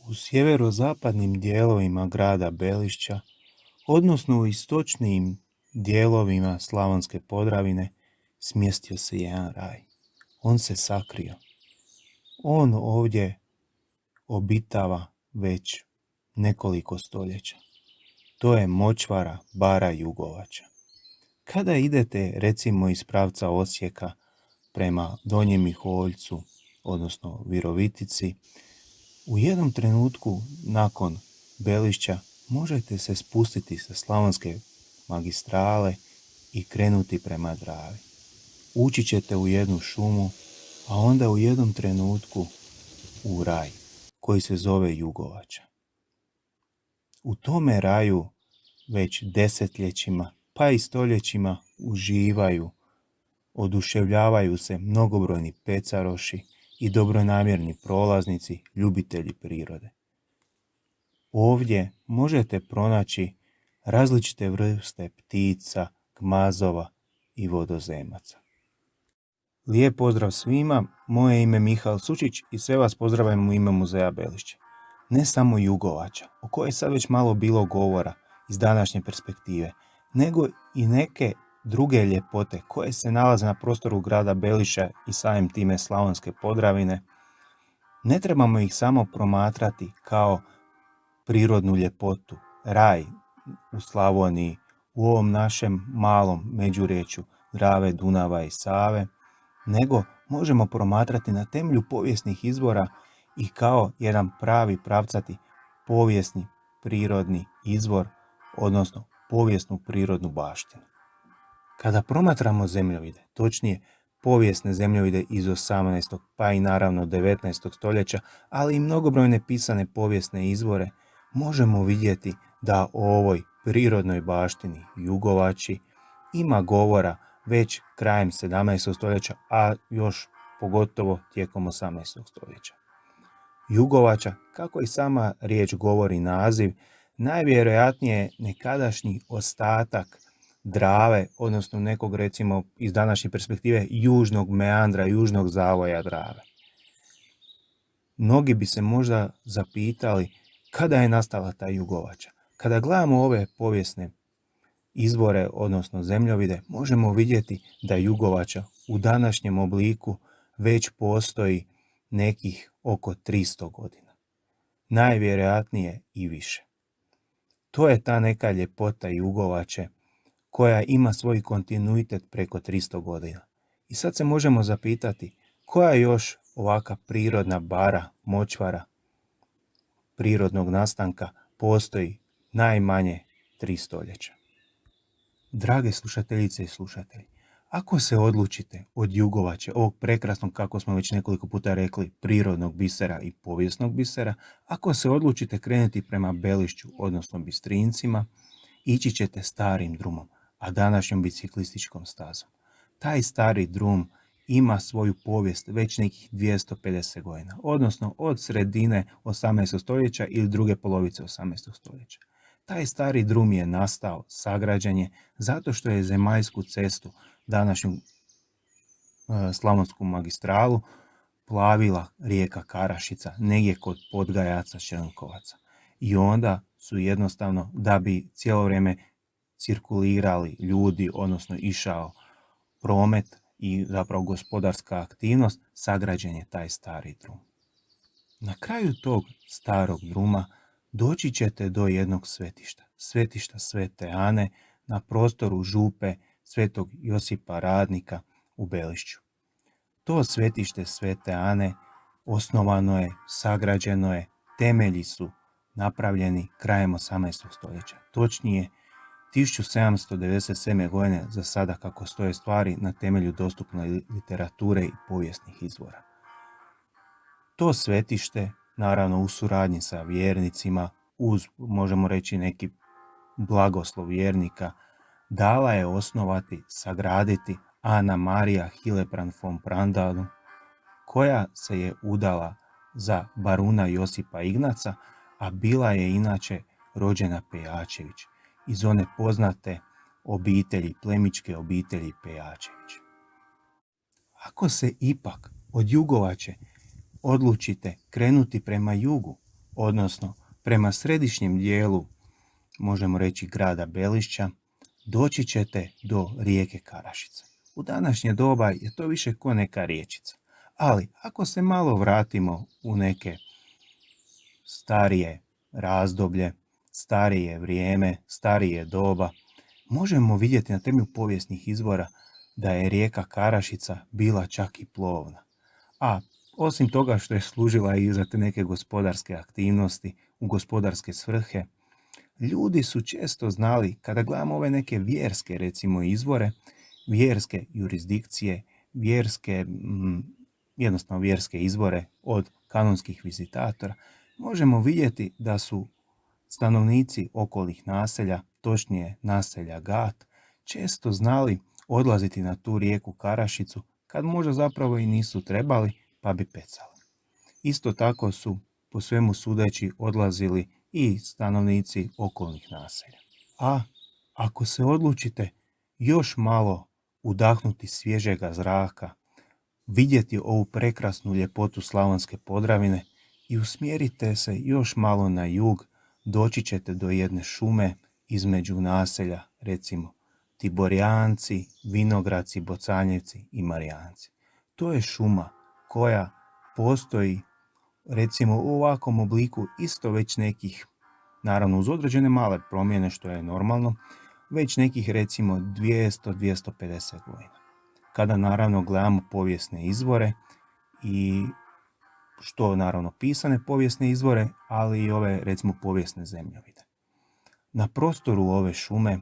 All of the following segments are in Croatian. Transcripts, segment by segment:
U sjeverozapadnim dijelovima grada Belišća, odnosno u istočnim dijelovima Slavonske Podravine, smjestio se jedan raj. On se sakrio. On ovdje obitava već nekoliko stoljeća. To je močvara Bara Jugovača. Kada idete recimo iz pravca Osijeka prema Donjem Miholjcu, odnosno Virovitici, u jednom trenutku nakon Belišća možete se spustiti sa Slavonske magistrale i krenuti prema Dravi. Ući ćete u jednu šumu, a onda u jednom trenutku u raj koji se zove Jugovača. U tome raju već desetljećima pa i stoljećima uživaju, oduševljavaju se mnogobrojni pecaroši i dobronamjerni prolaznici, ljubitelji prirode. Ovdje možete pronaći različite vrste ptica, gmazova i vodozemaca. Lijep pozdrav svima, moje ime je Mihael Sučić i sve vas pozdravljam u ime Muzeja Belišće. Ne samo Jugovača, o kojoj je sad već malo bilo govora iz današnje perspektive, nego i neke druge ljepote koje se nalaze na prostoru grada Belišća i samim time Slavonske Podravine. Ne trebamo ih samo promatrati kao prirodnu ljepotu, raj u Slavoniji, u ovom našem malom međurječju Drave, Dunava i Save, nego možemo promatrati na temelju povijesnih izvora i kao jedan pravi pravcati povijesni prirodni izvor, odnosno povijesnu prirodnu baštinu. Kada promatramo zemljovide, točnije povijesne zemljovide iz 18. pa i naravno 19. stoljeća, ali i mnogobrojne pisane povijesne izvore, možemo vidjeti da o ovoj prirodnoj baštini Jugovači ima govora već krajem 17. stoljeća, a još pogotovo tijekom 18. stoljeća. Jugovača, kako i sama riječ govori naziv, najvjerojatnije je nekadašnji ostatak Drave, odnosno nekog recimo iz današnje perspektive južnog meandra, južnog zavoja Drave. Mnogi bi se možda zapitali kada je nastala ta Jugovača. Kada gledamo ove povijesne izvore, odnosno zemljovide, možemo vidjeti da Jugovača u današnjem obliku već postoji nekih oko 300 godina. Najvjerojatnije i više. To je ta neka ljepota Jugovače koja ima svoj kontinuitet preko 300 godina. I sad se možemo zapitati koja je još ovaka prirodna bara, močvara prirodnog nastanka postoji najmanje 3 stoljeća. Drage slušateljice i slušatelji, ako se odlučite od Jugovače, ovog prekrasnog, kako smo već nekoliko puta rekli, prirodnog bisera i povijesnog bisera, ako se odlučite krenuti prema Belišću, odnosno Bistrincima, ići ćete starim drumom, a današnjom biciklističkom stazom. Taj stari drum ima svoju povijest već nekih 250 godina, odnosno od sredine 18. stoljeća ili druge polovice 18. stoljeća. Taj stari drum je nastao, sagrađen je, zato što je zemaljsku cestu, današnju Slavonsku magistralu, plavila rijeka Karašica, negdje kod Podgajaca, Črnkovaca. I onda su jednostavno, da bi cijelo vrijeme cirkulirali ljudi, odnosno išao promet i zapravo gospodarska aktivnost, sagrađen je taj stari drum. Na kraju tog starog druma doći ćete do jednog svetišta, svetišta Svete Ane na prostoru župe Svetog Josipa Radnika u Belišću. To svetište Svete Ane osnovano je, sagrađeno je, temelji su napravljeni krajem 18. stoljeća. Točnije 1797. godine, za sada kako stoje stvari, na temelju dostupne literature i povijesnih izvora. To svetište, naravno u suradnji sa vjernicima, uz, možemo reći, neki blagoslov vjernika, dala je osnovati, sagraditi Ana Marija Hillebrand von Brandanu, koja se je udala za baruna Josipa Ignaca, a bila je inače rođena Pejačević, iz one poznate obitelji, plemićke obitelji Pejačević. Ako se ipak od Jugovače odlučite krenuti prema jugu, odnosno prema središnjem dijelu, možemo reći grada Belišća, doći ćete do rijeke Karašice. U današnje doba je to više ko neka riječica, ali ako se malo vratimo u neke starije razdoblje, starije vrijeme, starije doba, možemo vidjeti na temelju povijesnih izvora da je rijeka Karašica bila čak i plovna. A osim toga što je služila i za te neke gospodarske aktivnosti, u gospodarske svrhe, ljudi su često znali, kada gledamo ove neke vjerske recimo izvore, vjerske jurisdikcije, jednostavno vjerske izvore od kanonskih vizitatora, možemo vidjeti da su stanovnici okolnih naselja, točnije naselja Gat, često znali odlaziti na tu rijeku Karašicu kad možda zapravo i nisu trebali pa bi pecali. Isto tako su po svemu sudeći odlazili i stanovnici okolnih naselja. A ako se odlučite još malo udahnuti svježega zraka, vidjeti ovu prekrasnu ljepotu Slavonske Podravine i usmjerite se još malo na jug, doći ćete do jedne šume između naselja, recimo Tiborjanci, Vinogradci, Bocanjevci i Marijanci. To je šuma koja postoji recimo u ovakvom obliku isto već nekih, naravno uz određene male promjene što je normalno, već nekih recimo 200-250 godina. Kada naravno gledamo povijesne izvore i što naravno pisane povijesne izvore, ali i ove recimo povijesne zemljovide. Na prostoru ove šume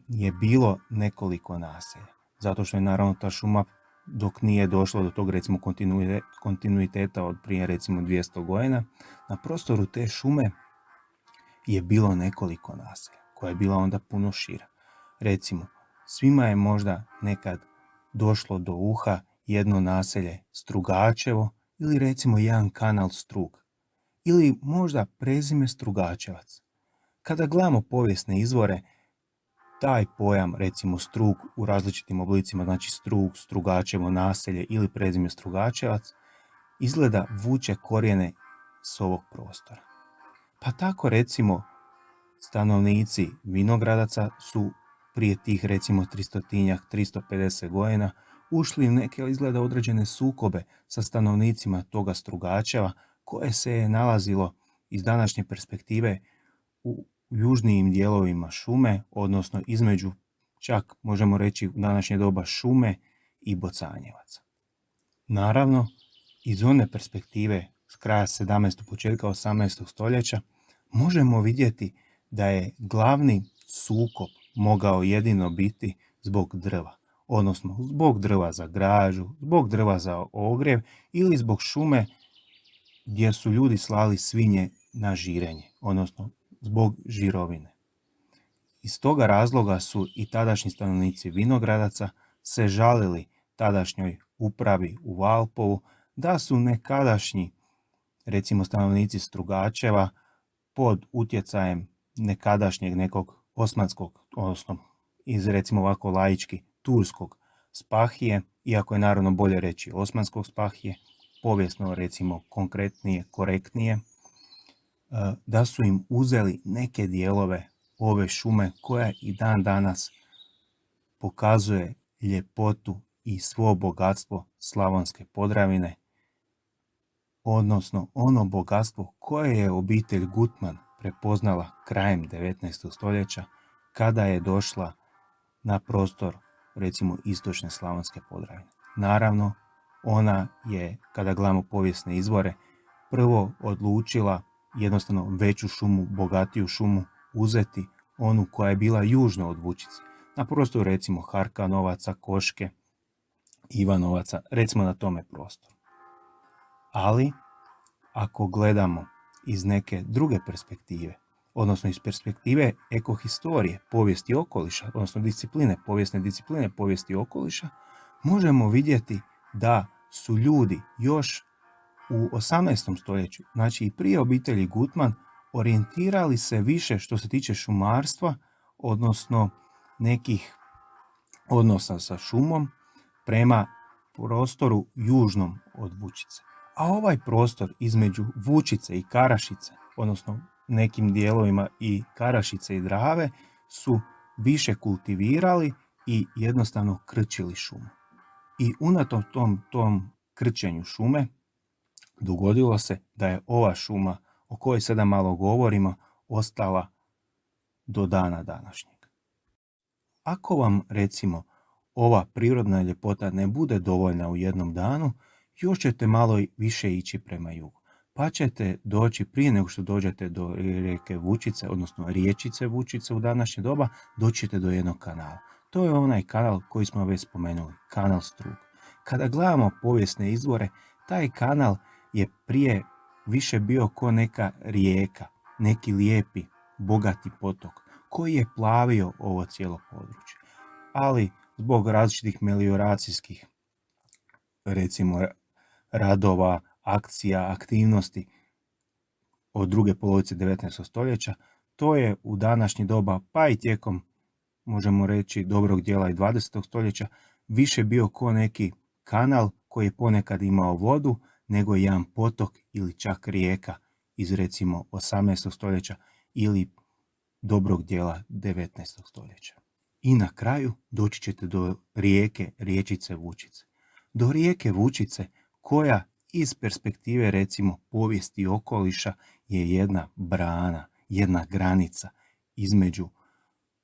je bilo nekoliko naselja, zato što je naravno ta šuma dok nije došlo do tog recimo kontinuiteta od prije recimo 200 godina, na prostoru te šume je bilo nekoliko naselja, koja je bila onda puno šira. Recimo, svima je možda nekad došlo do uha jedno naselje Strugačevo ili recimo jedan kanal Strug ili možda prezime Strugačevac. Kada gledamo povijesne izvore, taj pojam, recimo Strug u različitim oblicima, znači Strug, Strugačevo naselje ili prezime Strugačevac, izgleda vuče korijene s ovog prostora. Pa tako recimo stanovnici Vinogradaca su prije tih recimo 350 godina ušli u neke izgleda određene sukobe sa stanovnicima toga Strugačeva koje se je nalazilo iz današnje perspektive u južnijim dijelovima šume, odnosno između, čak možemo reći u današnje doba, šume i Bocanjevaca. Naravno, iz one perspektive s kraja 17. početka 18. stoljeća možemo vidjeti da je glavni sukob mogao jedino biti zbog drva, odnosno zbog drva za građu, zbog drva za ogrjev ili zbog šume gdje su ljudi slali svinje na žirenje, odnosno zbog žirovine. Iz toga razloga su i tadašnji stanovnici Vinogradaca se žalili tadašnjoj upravi u Valpovu da su nekadašnji, recimo stanovnici Strugačeva, pod utjecajem nekadašnjeg nekog osmanskog, odnosno iz recimo ovako laički turskog spahije, iako je naravno bolje reći osmanskog spahije, povijesno recimo konkretnije, korektnije, da su im uzeli neke dijelove ove šume koja i dan danas pokazuje ljepotu i svo bogatstvo Slavonske Podravine, odnosno ono bogatstvo koje je obitelj Gutman prepoznala krajem 19. stoljeća kada je došla na prostor recimo istočne Slavonske Podravine. Naravno, ona je, kada gledamo povijesne izvore, prvo odlučila jednostavno veću šumu, bogatiju šumu uzeti, onu koja je bila južno od Vučice. Na prostoru recimo Harkanovaca, Koške, Ivanovaca, recimo na tome prostoru. Ali, ako gledamo iz neke druge perspektive, odnosno iz perspektive ekohistorije, povijesti okoliša, odnosno povijesne discipline povijesti okoliša, možemo vidjeti da su ljudi još u 18. stoljeću, znači i prije obitelji Gutman, orijentirali se više što se tiče šumarstva, odnosno nekih odnosa sa šumom prema prostoru južnom od Vučice. A ovaj prostor između Vučice i Karašice, odnosno nekim dijelovima i Karašice i Drave, su više kultivirali i jednostavno krčili šumu. I unatoč tom krčenju šume dogodilo se da je ova šuma o kojoj sada malo govorimo ostala do dana današnjeg. Ako vam recimo ova prirodna ljepota ne bude dovoljna u jednom danu, još ćete malo više ići prema jugu. Pa ćete doći, prije nego što dođete do rijeke Vučice, odnosno riječice Vučice u današnje doba, doćete do jednog kanala. To je onaj kanal koji smo već spomenuli, kanal Strug. Kada gledamo povijesne izvore, taj kanal je prije više bio ko neka rijeka, neki lijepi, bogati potok koji je plavio ovo cijelo područje. Ali zbog različitih melioracijskih, recimo, radova, akcija, aktivnosti od druge polovice 19. stoljeća, to je u današnje doba, pa i tijekom, možemo reći, dobrog dijela i 20. stoljeća, više bio ko neki kanal koji je ponekad imao vodu, nego jedan potok ili čak rijeka iz recimo 18. stoljeća ili dobrog dijela 19. stoljeća. I na kraju doći ćete do riječice Vučice. Do rijeke Vučice koja iz perspektive recimo povijesti okoliša je jedna brana, jedna granica između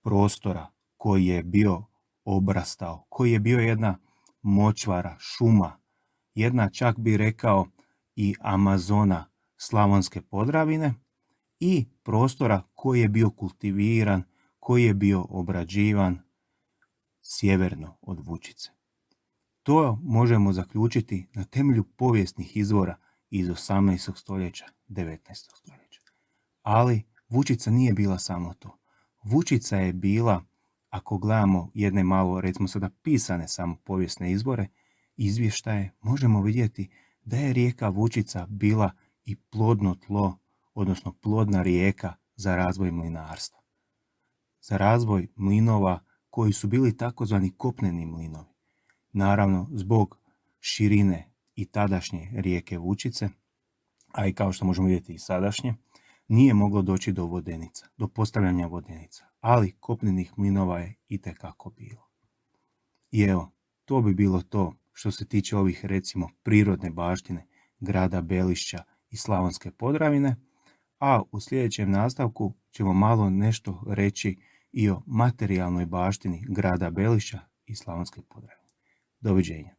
prostora koji je bio obrastao, koji je bio jedna močvara, šuma, jedna čak bi rekao i Amazona Slavonske Podravine i prostora koji je bio kultiviran, koji je bio obrađivan sjeverno od Vučice. To možemo zaključiti na temelju povijesnih izvora iz 18. stoljeća, 19. stoljeća. Ali Vučica nije bila samo to. Vučica je bila, ako gledamo jedne malo, recimo sada pisane samo povijesne izvore, izvještaje, možemo vidjeti da je rijeka Vučica bila i plodno tlo, odnosno plodna rijeka za razvoj mlinarstva. Za razvoj mlinova koji su bili takozvani kopneni mlinovi. Naravno, zbog širine i tadašnje rijeke Vučice, a i kao što možemo vidjeti i sadašnje, nije moglo doći do vodenica, do postavljanja vodenica, ali kopnenih mlinova je itekako bilo. I evo, to bi bilo to što se tiče ovih recimo prirodne baštine grada Belišća i Slavonske Podravine, a u sljedećem nastavku ćemo malo nešto reći i o materijalnoj baštini grada Belišća i Slavonske Podravine. Doviđenja.